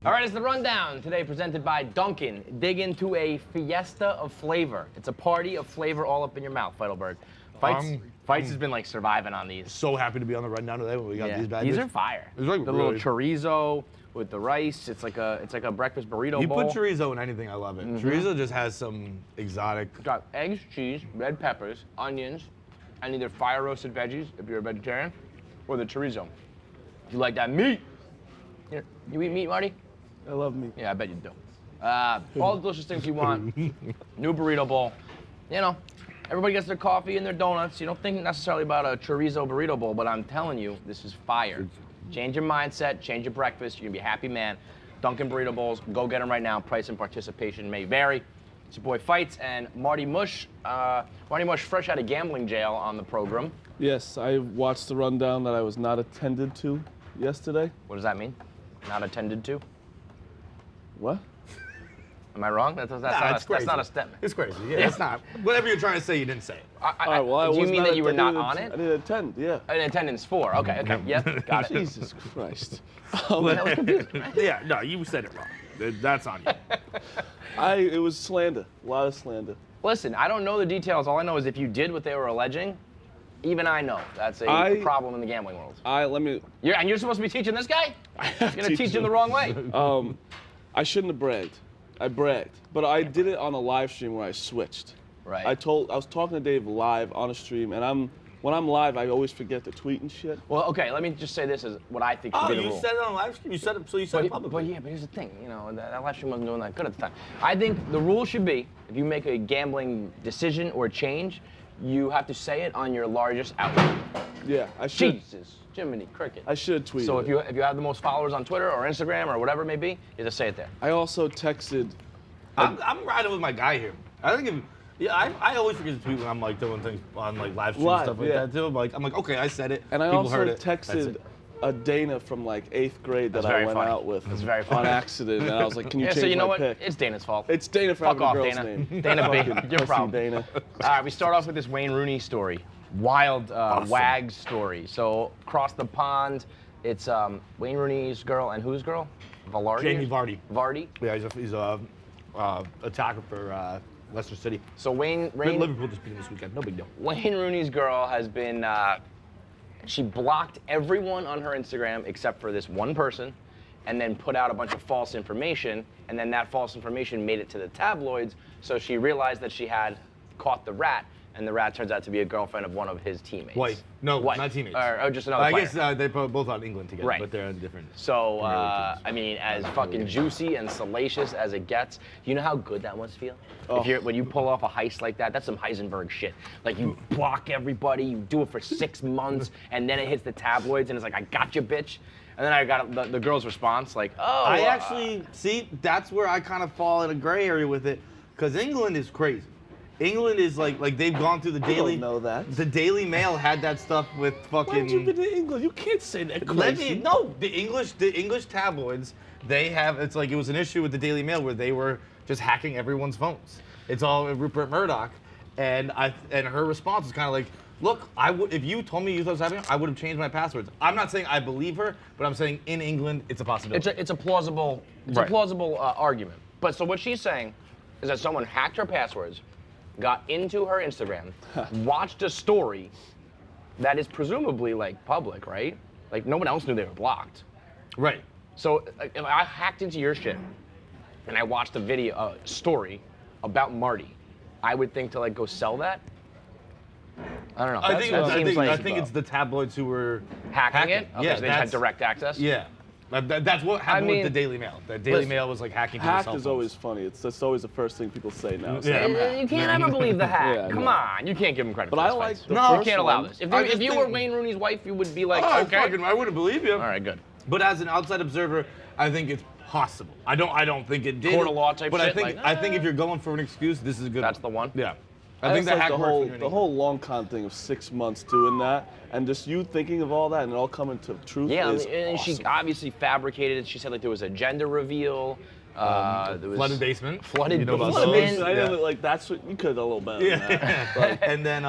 All right, it's the rundown today presented by Dunkin'. Dig into a fiesta of flavor. It's a party of flavor all up in your mouth, Feidelberg. Feits has been like surviving on these. So happy to be on the rundown today when we got these bad These boys. are fire. It's like the really- little chorizo with the rice. It's like a breakfast burrito You bowl. put chorizo in anything, I love it. Chorizo just has some exotic. It's got eggs, cheese, red peppers, onions, and either fire roasted veggies if you're a vegetarian, or the chorizo. If you like that meat. You eat meat, Marty? I love meat. Yeah, I bet you do. All the delicious things you want. New burrito bowl. You know, everybody gets their coffee and their donuts. You don't think necessarily about a chorizo burrito bowl, but I'm telling you, this is fire. Change your mindset, change your breakfast. You're gonna be a happy man. Dunkin' burrito bowls, go get them right now. Price and participation may vary. It's your boy Feits and Marty Mush. Marty Mush, fresh out of gambling jail on the program. Yes, I watched the rundown that I was not attended to yesterday. What does that mean? Not attended to? What? Am I wrong? That's Nah, not it's a, crazy. that's not a statement. It's crazy. Yeah, it's not. Whatever you're trying to say, you didn't say it. All right, well, I do you was mean not that you were not attended- on it? I didn't attend, yeah. In attendance for. Okay. Yep, got it. Jesus Christ. Yeah, no, you said it wrong. That's on you. It was slander, a lot of slander. Listen, I don't know the details. All I know is if you did what they were alleging, even I know that's a problem in the gambling world. You're supposed to be teaching this guy? You're gonna teach him the wrong way. I shouldn't have bragged. I bragged, but I did it on a live stream where I switched. Right. I was talking to Dave live on a stream, and when I'm live, I always forget to tweet and shit. Well, okay, let me just say this is what I think should be the you rule. said it on live stream? You said it, so you said it publicly. But here's the thing, you know, that live stream wasn't doing that good at the time. I think the rule should be, if you make a gambling decision or change, you have to say it on your largest outlet. Yeah, I should. Jesus, Jiminy Cricket. I should tweet So it. if you have the most followers on Twitter or Instagram or whatever it may be, you have to say it there. I also texted. I'm riding with my guy here. I think I always forget to tweet when I'm like doing things on like live stream stuff like that too. I'm like, okay, I said it. And I People also heard it. texted a Dana from like 8th grade that That's I very went funny. out with That's very on funny. accident, and I was like, "Can you Yeah, change so you know my what? pick?" It's Dana's fault. It's Dana for Fuck having off, a girl's Dana. name. Dana B. Fucking Your pussy, problem. Dana. All right, we start off with this Wayne Rooney story. Wild Wags story. So across the pond, it's Wayne Rooney's girl and whose girl? Vardy? Jamie Vardy. Vardy? Yeah, he's a attacker for Leicester City. So Liverpool just beat him this weekend. No big deal. Wayne Rooney's girl has been, she blocked everyone on her Instagram except for this one person, and then put out a bunch of false information, and then that false information made it to the tabloids, so she realized that she had caught the rat, and the rat turns out to be a girlfriend of one of his teammates. Wife. No, Wife. not teammates. Or just another I player. guess they both on England together, Right. but they're in different. So, Premier League teams. I mean, as fucking juicy and salacious as it gets, you know how good that must feel? Oh. When you pull off a heist like that, that's some Heisenberg shit. Like, you block everybody, you do it for 6 months, and then it hits the tabloids, and it's like, I got you, bitch. And then I got the girl's response, like, oh. I actually, see, that's where I kind of fall in a gray area with it, because England is crazy. England is like they've gone through the Daily. don't know that. The Daily Mail had that stuff with fucking. Why did you been to England? You can't say that crazy. The English tabloids, they have, it's like it was an issue with the Daily Mail where they were just hacking everyone's phones. It's all Rupert Murdoch, and her response was kind of like, look, if you told me you thought it was happening, I would have changed my passwords. I'm not saying I believe her, but I'm saying in England it's a possibility. It's a plausible, argument. But so what she's saying is that someone hacked her passwords, got into her Instagram, watched a story that is presumably like public, right? Like no one else knew they were blocked. Right. So if I hacked into your shit and I watched a story about Marty, I would think to like go sell that. I don't know. I think it's the tabloids who were hacking it. Okay, Yeah, so they just had direct access. Yeah. That's what happened with the Daily Mail. The Daily Mail was like hacking people's Hacked cell is phones. always funny. That's always the first thing people say now. So Yeah. I'm hacked. You can't ever believe the hack. Yeah, Come no. on, you can't give him credit. But for I this like fight. the You first can't allow one. this. I If just you were think- Wayne Rooney's wife, you would be like, Oh, okay. I wouldn't believe you. All right, good. But as an outside observer, I think it's possible. I don't think it did. Court of law type but shit, I think if you're going for an excuse, this is a good. That's the one? Yeah. I I think just the like hack the worked for whole long con thing of 6 months doing that, and just you thinking of all that and it all coming to truth. Yeah, is and awesome. she obviously fabricated it. She said like there was a gender reveal. There was flooded basement. Flooded You know about basement. those? I Yeah. know, like that's what you could have a little better. Than that. Like, And then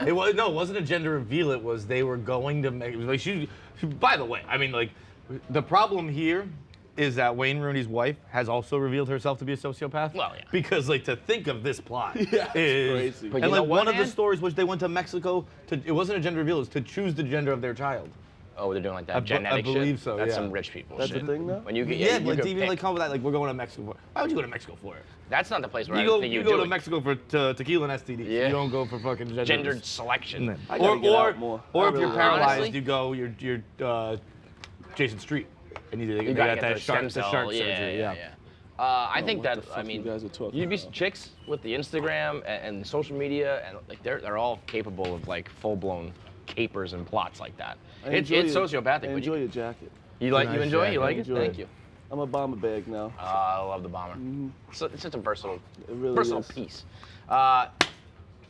it wasn't a gender reveal. It was they were going to make. It was like she. By the way, I mean like the problem here is that Wayne Rooney's wife has also revealed herself to be a sociopath. Well, yeah. Because like to think of this plot Yeah, it's is crazy. But and you know like what, one of the man? stories was they went to Mexico to it wasn't a gender reveal, it was to choose the gender of their child. Oh, they're doing like that I genetic believe shit? so, That's yeah. some rich people That's shit. the thing now? When you get, Yeah, you but could to even pick. like come with that, like we're going to Mexico for. Why would you go to Mexico for it? That's not the place where You I go, think you you go do to it. Mexico for tequila and STDs. Yeah. You don't go for fucking Gendered selection. I gotta get out more. Or I if you're really- paralyzed, Honestly? you go. You're Jason Street, and you You got gotta that get shark, the the stem shark cell. surgery. Yeah. I think what that the fuck I mean, you guys are talking you'd be about. chicks with the Instagram and the social media, and like they're all capable of like full blown capers and plots like that. I It's enjoy your- sociopathic. I but enjoy your jacket. you like Nice you enjoy it? You jacket. like it? Enjoy Thank it. you. I'm a bomber bag now. I love the bomber. It's such a versatile, It really versatile is. piece.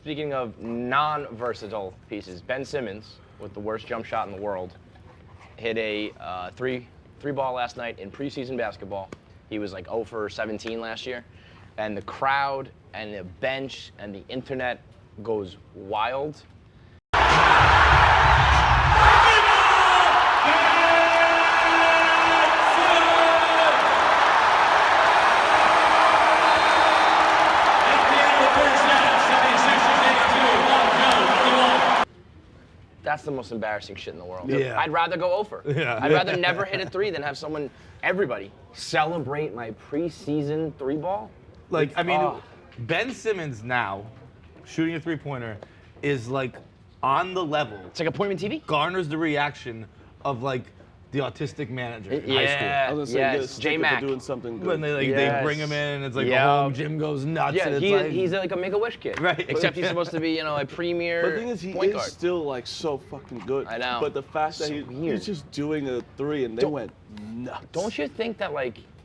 Speaking of non-versatile pieces, Ben Simmons, with the worst jump shot in the world, hit a three ball last night in preseason basketball. He was like 0 for 17 last year, and the crowd and the bench and the internet goes wild. That's the most embarrassing shit in the world. Yeah. I'd rather go over. Yeah. I'd rather never hit a three than have everybody, celebrate my preseason three ball. Like I mean, Oh. Ben Simmons now shooting a 3-pointer is like on the level. It's like appointment TV. Garners the reaction of like the autistic manager in high school. I was gonna say, you get a yes, sticker J-Mac. for doing something good. When they like Yes. they bring him in and it's like Yeah. the whole gym goes nuts. Yeah, and it's he's like a Make-A-Wish kid. Right. Except he's supposed to be, a premier But the thing is, he point is guard. still like so fucking good. I know. But the fact that So he's weird. just doing a three and they Don't- went nuts. Don't you think that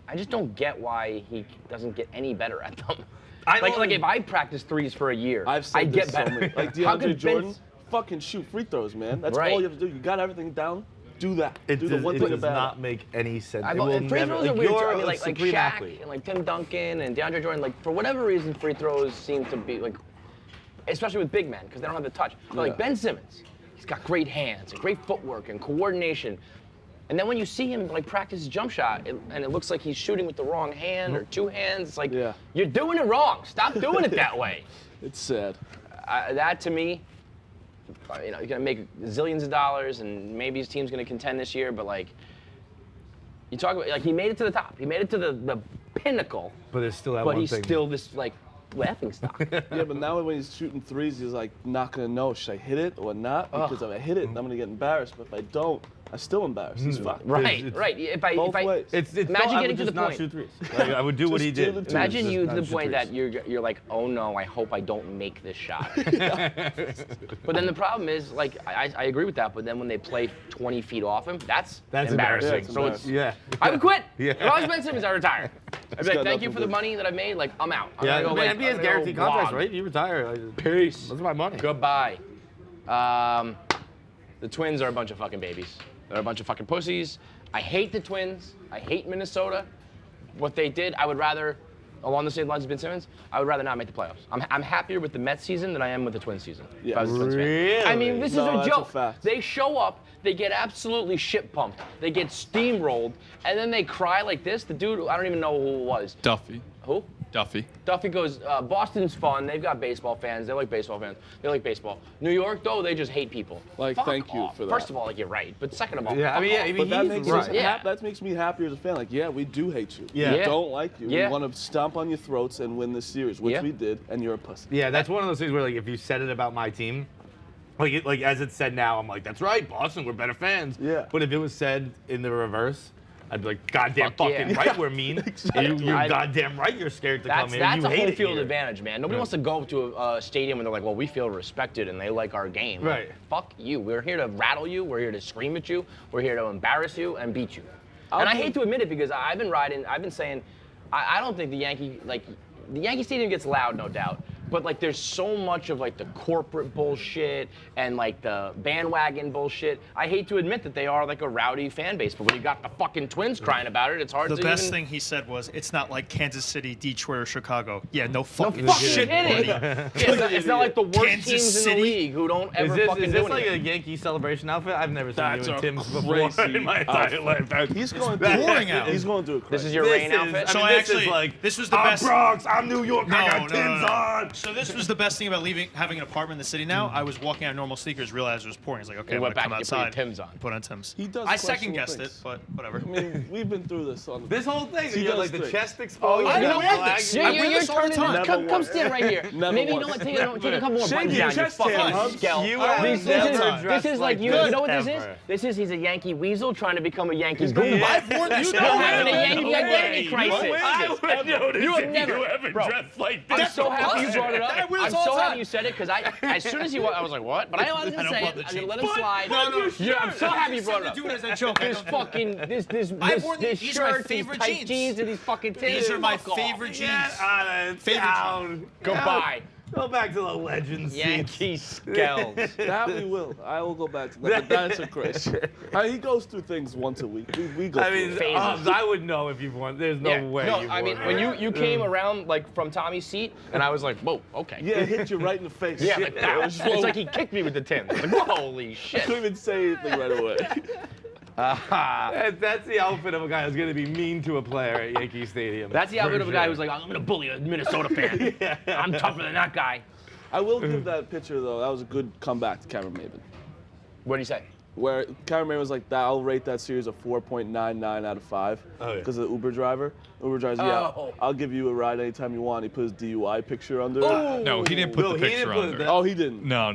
I just don't get why he doesn't get any better at them? I Like don't- if I practice threes for a year, I've said I'd this get so better. many. Like How DeAndre could Jordan, Vince- fucking shoot free throws, man. That's Right. all you have to do. You got everything down. Do that. It do the does, one it thing does about not it. make any sense. I It know, will and free never, throws are like, weird too. you're I mean, a like supreme Shaq athlete. and like Tim Duncan and DeAndre Jordan. Like for whatever reason, free throws seem to be like, especially with big men, because they don't have the touch. But like Yeah. Ben Simmons, he's got great hands and great footwork and coordination. And then when you see him like practice his jump shot, and it looks like he's shooting with the wrong hand or two hands, it's like Yeah. you're doing it wrong. Stop doing it that way. It's sad. That to me, he's gonna make zillions of dollars, and maybe his team's gonna contend this year. But like, you talk about he made it to the top. He made it to the pinnacle. But there's still that But one he's thing. still this like laughing stock. Yeah, but now when he's shooting threes, he's like not gonna know should I hit it or not, because if I hit it, I'm gonna get embarrassed. But if I don't, I'm still embarrassed. He's fine. Right, It's- right. Both ways. It's Imagine I would getting to just the not point. shoot threes. Like, I would do what Just he do did. the twos. Imagine Just you to not the shoot point threes. that you're like, oh no, I hope I don't make this shot. But then the problem is, like, I agree with that. But then when they play 20 feet off him, that's embarrassing. Yeah, it's So it's Yeah. I would quit. Yeah. If I was Ben Simmons, I'd retire. I'd be like, got thank you nothing for the to- money that I made. Like, I'm out. I'm Yeah, gonna go, man, NBA's I'm gonna guaranteed go contracts, blog. right? You retire. Like, Peace. That's my money. Goodbye. The Twins are a bunch of fucking babies. They're a bunch of fucking pussies. I hate the Twins. I hate Minnesota. What they did, I would rather, along the same lines as Ben Simmons, I would rather not make the playoffs. I'm happier with the Mets season than I am with the Twins season. if I was a Twins fan. Really? I mean, this No, is a that's a joke. fact. They show up, they get absolutely shit pumped, they get steamrolled, and then they cry like this. The dude, I don't even know who it was. Duffy. Who? Duffy. Duffy goes, Boston's fun. They've got baseball fans. They like baseball fans. They like baseball. New York, though, they just hate people. Like, Fuck thank you off. for that. First of all, like, you're right. But second of all, Yeah, I fuck mean, yeah, off. I mean, But that he's makes, right. Yeah. that makes me happier as a fan. Like, yeah, we do hate you. Yeah. We Yeah. don't like you. Yeah. We want to stomp on your throats and win this series, which Yeah. we did, and you're a pussy. Yeah, that's one of those things where, like, if you said it about my team, like as it's said now, I'm like, that's right, Boston, we're better fans. Yeah. But if it was said in the reverse, I'd be like, goddamn Fuck fucking yeah. right, we're mean. You're I- goddamn right, you're scared to come That's here. that's You a hate home it field here. advantage, man. Nobody wants to go to a stadium and they're like, well, we feel respected and they like our game. Right. Like, fuck you. We're here to rattle you. We're here to scream at you. We're here to embarrass you and beat you. And I hate to admit it because I've been saying, I don't think the Yankee Stadium gets loud, no doubt. But like, there's so much of like the corporate bullshit and like the bandwagon bullshit. I hate to admit that they are like a rowdy fan base, but when you got the fucking Twins crying about it, it's hard The to best even... thing he said was, "It's not like Kansas City, Detroit, or Chicago." Yeah, no No fucking fucking shit, kidding. buddy. Yeah, it's not like the worst Kansas teams in City? the league who don't ever fucking Is do this like a anything. Yankee celebration outfit? I've never seen That's you in a Tim's before crazy in my entire life. He's going through Pouring out. He's going through a This crisis. is your rain outfit? So this is actually, like, this was the I'm best. Bronx, I'm New York, I got No, Tim's on. So this was the best thing about having an apartment in the city now. I was walking out in normal sneakers, realized it was pouring. I was like, okay, You I'm went gonna back come and you put your outside. Timbs on. Put on Tim's. He does I second questionable guessed things. it, but whatever. I mean, we've been through this on This whole thing, He you had does like the things. chest exposed. I you know got this. black- I wear this all the time. Come stand right here. Never Maybe once. take a couple more Shave buttons your down, you chest fucking hair, huh? skell. You have have never This is like you. this You know what this is? ever. This is he's a Yankee weasel trying to become a Yankee goon. I've worn this. You're having a Yankee identity crisis. I would notice You have if never- you ever bro, dressed like I'm this. so happy you brought it up. I wear I'm this all so the happy time. you said it because as soon as I was like, what? But I wasn't I gonna don't say love it. the I'm gonna let jeans. it slide. No. Yeah, I'm so happy you brought it up. Do it as a joke. I This don't- fucking I've worn this these are my shirt, these favorite tight jeans. jeans, and these fucking These are my Fuck off. favorite jeans. Get out of Favorite town. Goodbye, Go back to the legends. Yankee skells. That we will. I will go back to like the dinosaur craze. He goes through things once a week. We go I through mean, it. Phases. I would know if you've won. There's no way. No, you've I mean won. when you came around like from Tommy's seat, and I was like, whoa, okay. Yeah, it hit you right in the face. Yeah, like that. It It's was like he kicked me with the Tim. Like, holy shit. couldn't even say anything right away. That's the outfit of a guy who's going to be mean to a player at Yankee Stadium. That's the outfit For of a guy sure. who's like, I'm gonna bully a Minnesota fan. I'm tougher than that guy. I will give that picture though. That was a good comeback to Cameron Maven. What do you say? Where Cameron Maven was like, I'll rate that series a 4.99 out of 5 Oh, yeah. because of the Uber driver. Uber driver's Oh. I'll give you a ride anytime you want. He put his DUI picture under it. No, he didn't put No, the he didn't picture put on there. that. Oh, he didn't. No.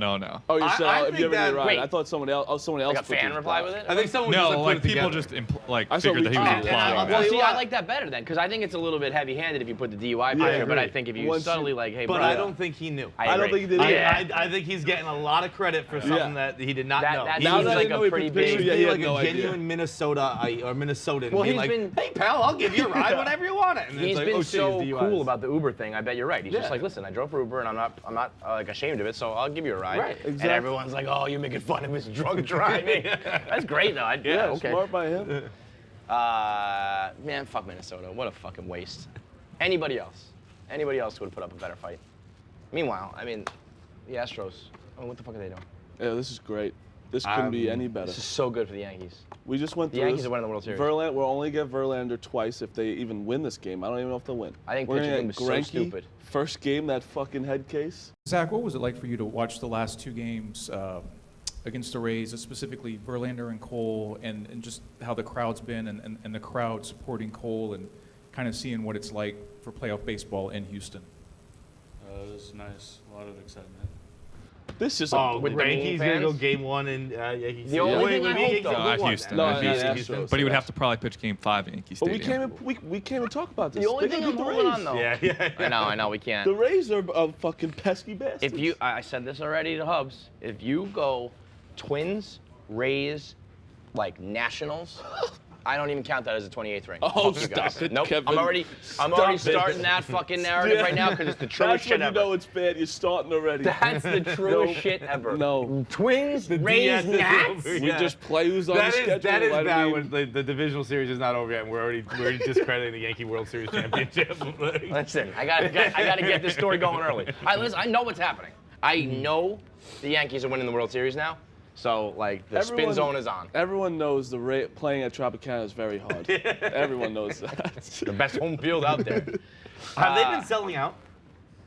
Oh, you I said, think if you ever that- get a ride. wait. I thought someone else Like a put fan the- reply with it? I think someone just No, put like it people together. just like I saw figured that he was we- And implying well, that. see, I like that better then, because I think it's a little bit heavy-handed if you put the DUI picture, but I think if you Once you- subtly like, hey, But bro, I don't think he knew. I don't agree. think he did either. I think he's getting a lot of credit for something that he did not know. That He Now seems was that I like know a he pretty put picture, big. yeah, he had like no a idea. genuine Minnesota or Minnesotan. Well, being he's like, been- hey pal, I'll give you a ride whenever you want it. And He's it's like, been oh, shit, so it's DUIs. cool about the Uber thing. I bet you're right. He's Yeah. just like, listen, I drove for Uber and I'm not like ashamed of it, so I'll give you a ride. Right, And exactly. everyone's like, oh, you're making fun of his drunk driving. That's great though. Yeah, Okay. smart by him. Man, fuck Minnesota. What a fucking waste. Anybody else would have put up a better fight. Meanwhile, I mean, the Astros. I mean, what the fuck are they doing? Yeah, this is great. This couldn't be any better. This is so good for the Yankees. We just went The through Yankees this. are winning the World Series. We'll only get Verlander twice if they even win this game. I don't even know if they'll win. I think We're gonna pitching get was so Greinke, stupid. First game, that fucking head case. Zach, what was it like for you to watch the last two games against the Rays, specifically Verlander and Cole, and just how the crowd's been and the crowd supporting Cole and kind of seeing what it's like for playoff baseball in Houston? It was nice. A lot of excitement. This is Oh, With the the Yankees Yankees gonna go fans? game one in Yankees. The only thing I hope, Yankees though- go No, at one. Houston. No, at yeah, Houston. Astros. But he would have to probably pitch Game 5 at Yankee But Stadium. we came and talk about this. The only They thing could I'm beat the holding Rays. on though. Yeah. I know, we can't. The Rays are fucking pesky bastards. If you, I said this already to Hubs. If you go Twins, Rays, like Nationals, I don't even count that as a 28th ring. Oh, Fuck you stop guys. it, Nope. Kevin. I'm already Stop it. starting that fucking narrative right now because it's the truest That's shit when you ever. know it's bad. You're starting already. That's the truest shit ever. No. Twins, The Rays, DS is Nats. over. We Yeah. just play who's on That the is schedule. that is I bad mean, when the divisional series is not over yet and we're discrediting the Yankee World Series championship. Listen, I gotta get this story going early. Listen, I know what's happening. I know the Yankees are winning the World Series now. So, like, the spin zone is on. Everyone knows playing at Tropicana is very hard. Everyone knows that. The best home field out there. Have they been selling out?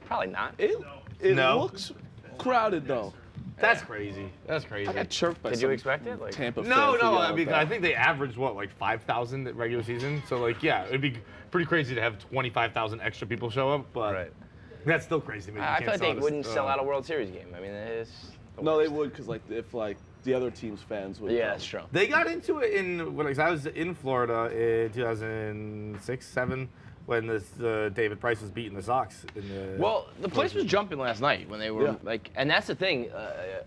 Probably not. It No. looks crowded though. That's crazy. That's crazy. I got chirped by Did you some expect it? Like, Tampa fan No, for yelling I mean, about I it. think they averaged, what, like 5,000 at regular season? So, like, yeah, it'd be pretty crazy to have 25,000 extra people show up, but that's still crazy. Man. You I can't feel like sell they this- wouldn't sell out a World Series game. I mean, it's the No, they worst. would, because if the other team's fans would. Yeah, come. that's true. They got into it when I was in Florida in 2006, 7. when David Price was beating the Sox. Well, the place was jumping last night when they were and that's the thing.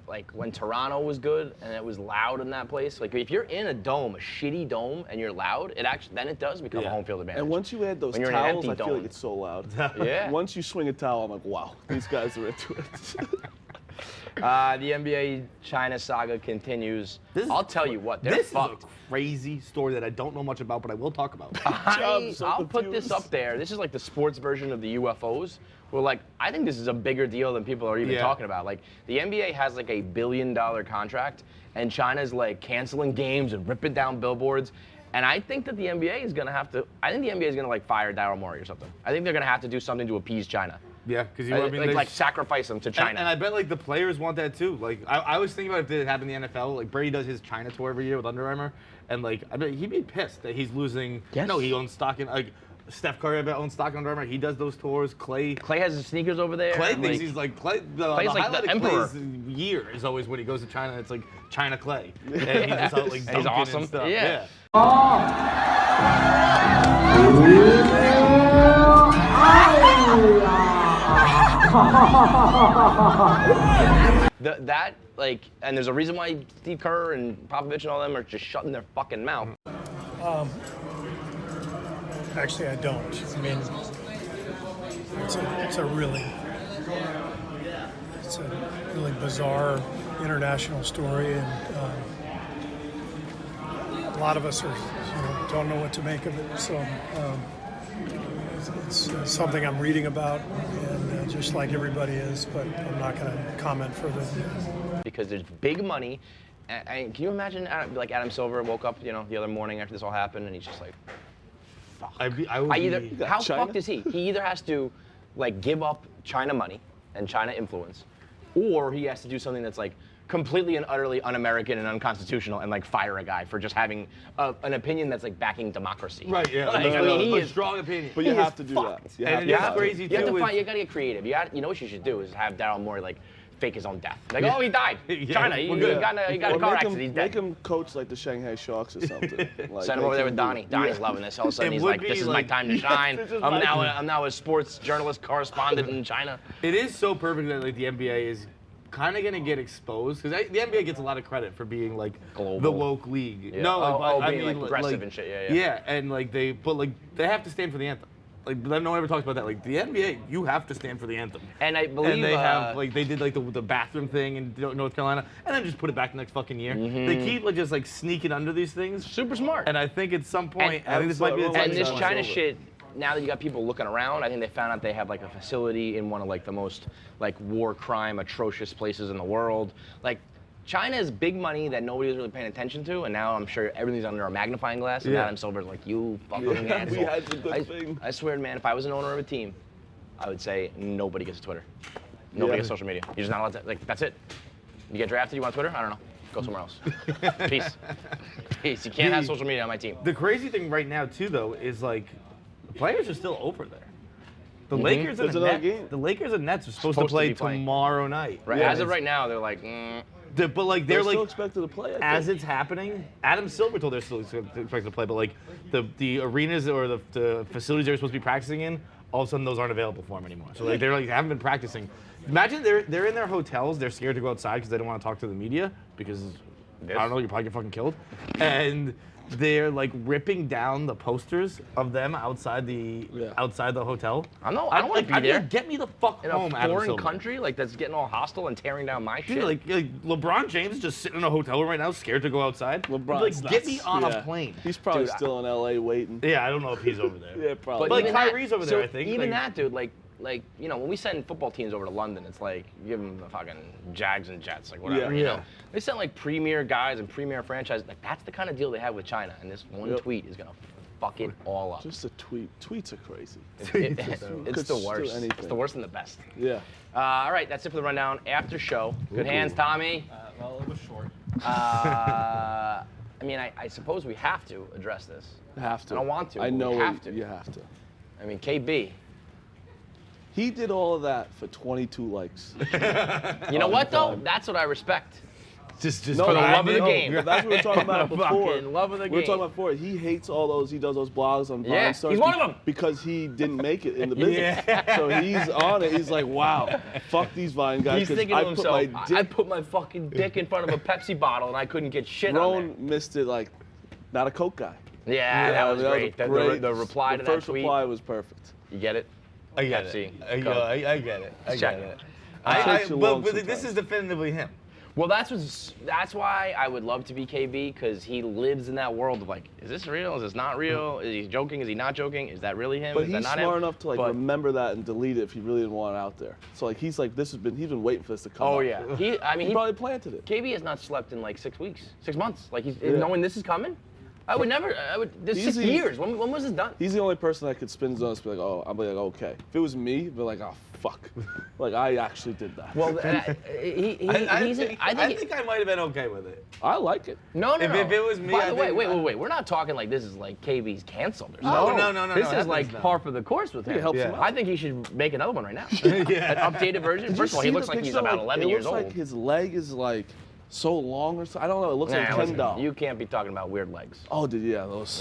Like when Toronto was good and it was loud in that place. Like if you're in a dome, a shitty dome, and you're loud, then it does become a home field advantage. And once you add those When you're in an towels, empty I feel dome. like it's so loud. Yeah. Once you swing a towel, I'm like, wow, these guys are into it. The NBA China saga continues. I'll tell you what, they're This fucked. is a crazy story that I don't know much about, but I will talk about. I'll put this up there. This is like the sports version of the UFOs. Where like, I think this is a bigger deal than people are even talking about. Like, the NBA has like $1 billion contract, and China's like canceling games and ripping down billboards. And I think that the NBA is gonna have to. I think the NBA is gonna like fire Daryl Morey or something. I think they're gonna have to do something to appease China. Yeah, because like sacrifice them to China. And I bet like the players want that too. Like I was thinking about if it happened in the NFL. Like Brady does his China tour every year with Under Armour, and like I bet he'd be pissed that he's losing. Yes. No, he owns stock in like Steph Curry. I bet owns stock in Under Armour. He does those tours. Clay has his sneakers over there. Clay and, thinks like, he's like Clay. The Clay's like highlight the of emperor. Clay's year is always when he goes to China. It's like China Clay, and he's just out like And he's dunking awesome. and stuff. Yeah. And there's a reason why Steve Kerr and Popovich and all them are just shutting their fucking mouth. Actually, I don't. I mean, it's a really bizarre international story, and a lot of us don't know what to make of it. So it's something I'm reading about, and just like everybody is, but I'm not going to comment further than that. Because there's big money. And can you imagine, like Adam Silver woke up, the other morning after this all happened, and he's just like, fuck. How fucked is he? He either has to, like, give up China money and China influence, or he has to do something that's like completely and utterly un-American and unconstitutional, and like fire a guy for just having an opinion that's like backing democracy. Right. Yeah. Like, I mean, he is strong opinion. But you have to do that. You have And to it's do that. crazy You too. gotta get creative. You know what you should do is have Daryl Morey like fake his own death. Like, oh, he died. China. He got in a car accident. He's dead. Make him coach like the Shanghai Sharks or something. Like, Send him over there with Donnie. Donnie's loving this. All of a sudden, It he's would like, be "This is my like- time to shine. I'm now a sports journalist correspondent in China." It is so perfect that like the NBA is kind of gonna get exposed because the NBA gets a lot of credit for being like Global. the woke league. Yeah. No, like, being like progressive and shit. Yeah. Yeah, and like they have to stand for the anthem. Like no one ever talks about that. Like the NBA, you have to stand for the anthem. And I believe And they have like they did like the bathroom thing in North Carolina, and then just put it back the next fucking year. They keep like just like sneaking under these things. super smart. And I think at some point, And- I think this might be the and time And to this go. China shit, now that you got people looking around, I think they found out they have like a facility in one of like the most like war crime atrocious places in the world. Like China is big money that nobody's really paying attention to, and now I'm sure everything's under a magnifying glass. And Yeah. Adam Silver's like, you fucking We asshole. had some good things. I swear, man, if I was an owner of a team, I would say nobody gets Twitter. Nobody gets social media. You're just not allowed to. Like that's it. You get drafted, you want Twitter? I don't know. Go somewhere else. Peace. Peace. You can't have social media on my team. The crazy thing right now too, though, is like the players are still over there. The Lakers and There's the another Nets. game. The Lakers and Nets are supposed to Supposed to play be playing. tomorrow night. Right. Yeah, As of it's- right now, they're like, But like They're they're still like expected to play. I as think. it's happening. Adam Silver told they're still expected to play, but like the arenas or the facilities they're supposed to be practicing in, all of a sudden those aren't available for them anymore. So like they're like haven't been practicing. Imagine they're in their hotels. They're scared to go outside because they don't want to talk to the media because I don't know, you probably get fucking killed. And they're like ripping down the posters of them outside the hotel. I don't want to be I'd there. like, get me the fuck in home, a Adam foreign Silver. country like that's getting all hostile and tearing down my shit. Dude, like LeBron James is just sitting in a hotel room right now, scared to go outside. LeBron's like, get me nuts. on Yeah. a plane. He's probably Dude, still in LA waiting. Yeah, I don't know if he's over there. Yeah, probably. But, like, even that- Kyrie's over there, so I think. Even Like- that, dude, like when we send football teams over to London, it's like you give them the fucking Jags and Jets, like whatever, Yeah. you Yeah. know. They send like premier guys and premier franchises. Like that's the kind of deal they have with China, and this one tweet is gonna fuck it all up. Just a tweet. Tweets are crazy. It's Could the do worst. It's anything. the worst and the best. Yeah. All right, that's it for the rundown. After show. Good hands, Tommy. Well, it was short. I mean, I suppose we have to address this. Have to. I don't want to, I but we know have to. You have to. I mean, KB. He did all of that for 22 likes. You know what though? time. That's what I respect. Just No, For the I love of the know, game. but that's what we were talking about For the before. fucking love of the We were game. talking about before. He hates all those. He does those blogs on Vine. Yeah, Stars he's one of them. because he didn't make it in the business. So he's on it. He's like, wow, fuck these Vine guys. He's 'cause thinking to I put himself, my I dick. put my fucking dick in front of a Pepsi bottle and I couldn't get shit on Roan missed it like, not a Coke guy. there. Yeah, that was great. a The reply the to that first tweet. reply was perfect. You get it? I get Pepsi, it. I Coke. get it. I Check get it. it. Takes you long But this sometimes. is definitively him. Well, that's why I would love to be KB, because he lives in that world of like, is this real? Is this not real? Is he joking? Is he not joking? Is that really him? But Is that he's not smart him? enough to like But- remember that and delete it if he really didn't want it out there. So like he's like he's been waiting for this to come Oh up. yeah. He probably planted it. KB has not slept in like 6 weeks, 6 months. Like he's Yeah. knowing this is coming. I would never. This is 6 Easy. years. When was this done? He's the only person that could spin zones and be like, oh, I'll be like, okay. If it was me, I'd be like, oh fuck, like I actually did that. Well, I think I might have been okay with it. I like it. No. If it was me, By I the way, think- wait. We're not talking like this is like KB's canceled or No, something. no. This is heavens like no. par for the course with him. It helps him Yeah. out. I think he should make another one right now. Yeah. An updated version. Did First you of all, he see looks the like he's picture? about 11 years It looks old. like his leg is like so long or so. I don't know. It looks like Nah, a Ken listen, doll. you can't be talking about weird legs. Oh, those.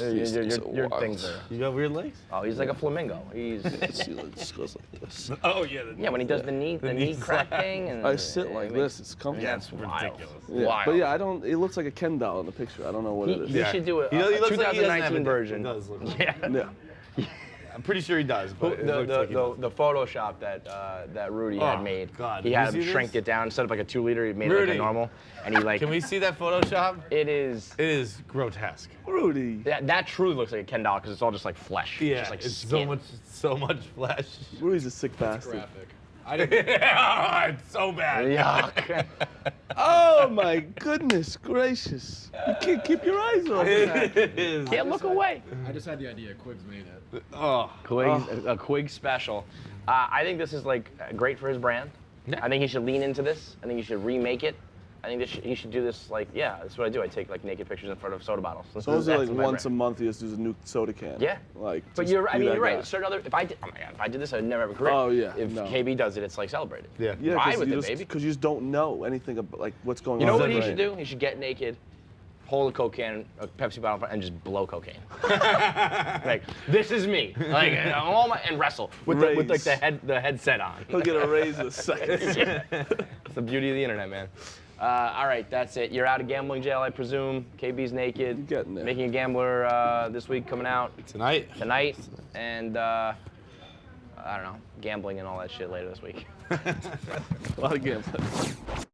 Your these things are your wild. things are. You got weird legs? Oh, he's like a flamingo. He's See, it just goes like this. Oh yeah. yeah. When he does the knee knee crack slide. thing, and I sit like he this. makes- It's comfy. Yeah, it's wild. ridiculous. Yeah. Wild. But yeah, I don't. It looks like a Ken doll in the picture. I don't know what it is. He should do a He looks like he doesn't have a 2019 dick. version. He does look like- Yeah. Yeah. I'm pretty sure he does. But it The, looks like he does. the Photoshop that Rudy Oh, had made, God. he Did had you him see shrink this? it down instead of like a 2 liter. He made it like Rudy. a normal, and he like. Can we see that Photoshop? It is. It is grotesque. Rudy. That truly looks like a Ken doll because it's all just like flesh. Yeah, Just like it's skin. so much flesh. Rudy's a sick bastard. It's so bad. Yuck. Oh my goodness gracious! You can't keep your eyes off that. It is. Can't look away. I just had the idea. Quiggs made it. Oh. A Quig special. I think this is like great for his brand. Yeah. I think he should lean into this. I think he should remake it. I think he should do this like, yeah, that's what I do. I take like naked pictures in front of soda bottles. So it's like That's my once a brand. month he just does a new soda can. Yeah. Like. But just you're be that right. guy. Certain other, if I did this, I'd never have a career. Oh, yeah, If no. KB does it, it's like celebrated. Yeah. Yeah, Ride because with you it, just, baby. because you just don't know anything about like what's going You on. know what he Right. should do? He should get naked, hold a Coke can, a Pepsi bottle, in front, and just blow cocaine. Like, this is me. Like, and wrestle with like the headset on. He'll get a raise in a second. It's the beauty of the internet, man. All right, that's it. You're out of gambling jail, I presume. KB's naked. You're getting there. Making a Gambler this week coming out Tonight. and I don't know, gambling and all that shit later this week. A lot of gambling.